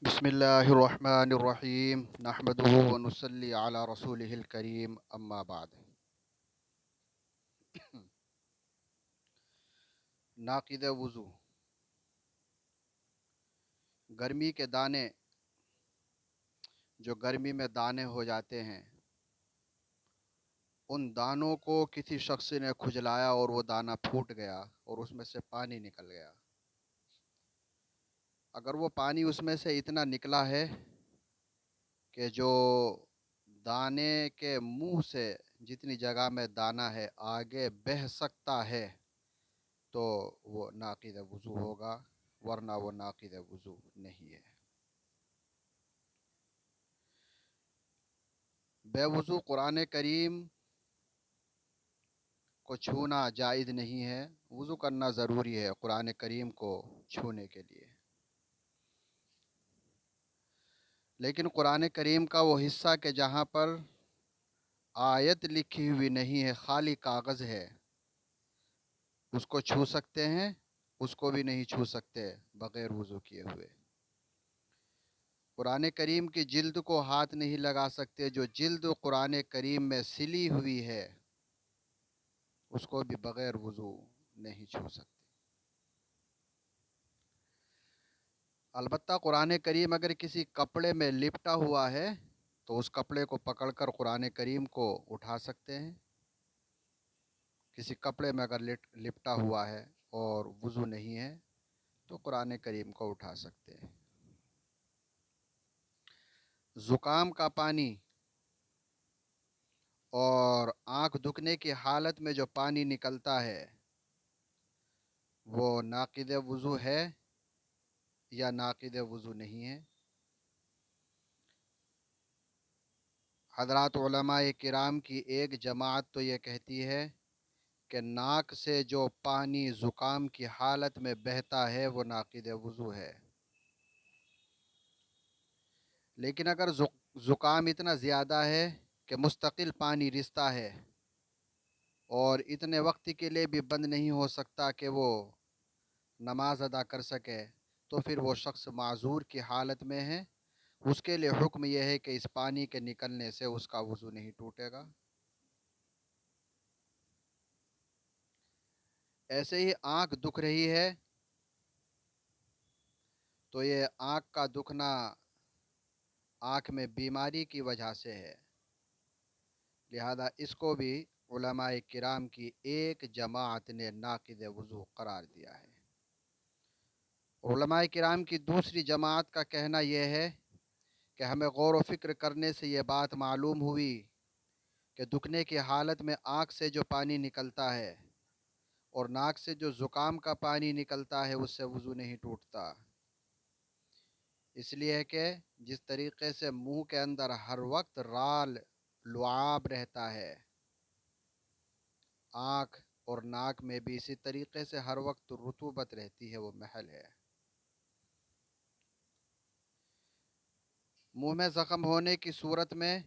बिस्मिल्लाहिर्रहमानिर्रहीम नहमदुहु व नुसल्ली अला रसूलिहिल करीम अम्मा बाद। नाक़िद वज़ू। गर्मी के दाने, जो गर्मी में दाने हो जाते हैं, उन दानों को किसी शख्स ने खुजलाया और वो दाना फूट गया और उसमें से पानी निकल गया। अगर वो पानी उसमें से इतना निकला है कि जो दाने के मुंह से जितनी जगह में दाना है आगे बह सकता है, तो वो नाक़िद वज़ू होगा, वरना वो नाक़िद वज़ू नहीं है। बेवज़ू कुरान करीम को छूना जायज़ नहीं है। वज़ू करना ज़रूरी है कुरान करीम को छूने के लिए। लेकिन कुरान करीम का वो हिस्सा के जहाँ पर आयत लिखी हुई नहीं है, खाली कागज़ है, उसको छू सकते हैं, उसको भी नहीं छू सकते बग़ैर वज़ू किए हुए। कुरान करीम की जिल्द को हाथ नहीं लगा सकते, जो जिल्द कुरान करीम में सिली हुई है उसको भी बग़ैर वज़ू नहीं छू सकते। अलबत्ता कुरान करीम अगर किसी कपड़े में लिपटा हुआ है तो उस कपड़े को पकड़कर कुरान करीम को उठा सकते हैं। किसी कपड़े में अगर लिपटा हुआ है और वज़ू नहीं है तो कुरान करीम को उठा सकते हैं। ज़ुकाम का पानी और आँख दुखने की हालत में जो पानी निकलता है वो नाक़िद वज़ू है या नाक़िद वज़ू नहीं है। हज़रात उलमाए किराम की एक जमात तो ये कहती है कि नाक से जो पानी ज़ुकाम की हालत में बहता है वो नाक़िद वज़ू है। लेकिन अगर ज़ुकाम इतना ज़्यादा है कि मुस्तकिल पानी रिसता है और इतने वक्त के लिए भी बंद नहीं हो सकता कि वो नमाज अदा कर सके, तो फिर वो शख्स माज़ूर की हालत में है। उसके लिए हुक्म यह है कि इस पानी के निकलने से उसका वज़ू नहीं टूटेगा। ऐसे ही आँख दुख रही है तो ये आँख का दुखना आँख में बीमारी की वजह से है, लिहाजा इसको भी उलमाए किराम की एक जमात ने नाक़िद वज़ू करार दिया है। उलमाए किराम की दूसरी जमात का कहना यह है कि हमें गौर व फ़िक्र करने से ये बात मालूम हुई कि दुखने की हालत में आँख से जो पानी निकलता है और नाक से जो ज़ुकाम का पानी निकलता है उससे वज़ू नहीं टूटता। इसलिए कि जिस तरीक़े से मुंह के अंदर हर वक्त राल लुआब रहता है, आँख और नाक में भी इसी तरीक़े से हर वक्त रुतूबत रहती है, वो महल है। मुंह में ज़ख़म होने की सूरत में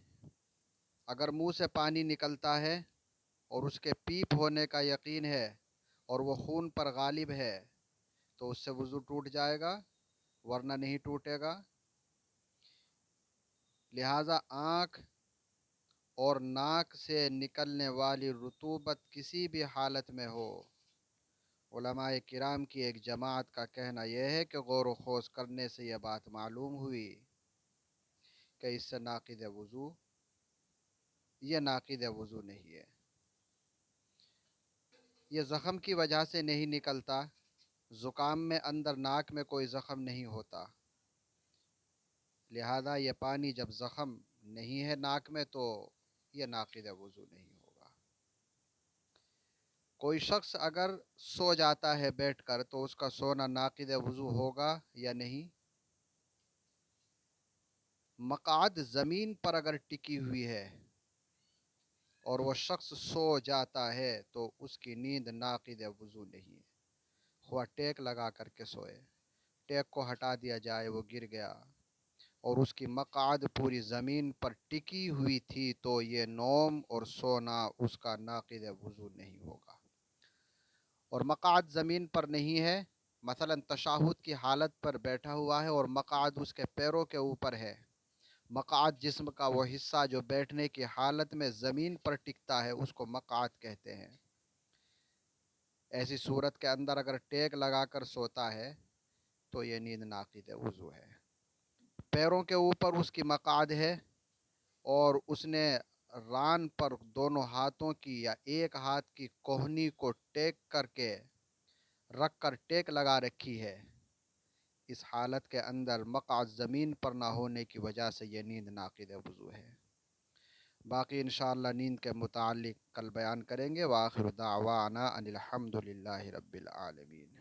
अगर मुंह से पानी निकलता है और उसके पीप होने का यकीन है और वो खून पर गालिब है तो उससे वज़ू टूट जाएगा, वरना नहीं टूटेगा। लिहाजा आँख और नाक से निकलने वाली रुतूबत किसी भी हालत में हो, उलमाए किराम की एक जमात का कहना यह है कि गौर व खोज करने से यह बात मालूम हुई कि इससे नाक़िद वज़ू, ये नाक़िद वज़ू नहीं है। ये ज़ख़म की वजह से नहीं निकलता। ज़ुकाम में अंदर नाक में कोई ज़ख़म नहीं होता, लिहाजा ये पानी जब ज़ख़म नहीं है नाक में तो ये नाक़िद वज़ू नहीं होगा। कोई शख्स अगर सो जाता है बैठकर तो उसका सोना नाक़िद वज़ू होगा या नहीं। मक़आद ज़मीन पर अगर टिकी हुई है और वो शख्स सो जाता है तो उसकी नींद नाक़िद वज़ू नहीं है। हुआ टेक लगा करके सोए, टेक को हटा दिया जाए, वो गिर गया और उसकी मक़आद पूरी ज़मीन पर टिकी हुई थी तो ये नौम और सोना उसका नाक़िद वज़ू नहीं होगा। और मक़आद ज़मीन पर नहीं है مثلاً तशाहुद की हालत पर बैठा हुआ है और मक़आद उसके पैरों के ऊपर है। मक़आद जिस्म का वो हिस्सा जो बैठने की हालत में ज़मीन पर टिकता है उसको मक़आद कहते हैं। ऐसी सूरत के अंदर अगर टेक लगाकर सोता है तो ये नींद नाक़िद वज़ू है। पैरों के ऊपर उसकी मक़आद है और उसने रान पर दोनों हाथों की या एक हाथ की कोहनी को टेक करके रख कर टेक लगा रखी है। इस हालत के अंदर मक़आद ज़मीन पर ना होने की वजह से ये नींद नाक़िद वज़ू है। बाकी इंशाअल्लाह नींद के मुताल्लिक़ कल बयान करेंगे। व आखिर दावाना अनिल हम्दुलिल्लाहि रब्बिल आलमीन।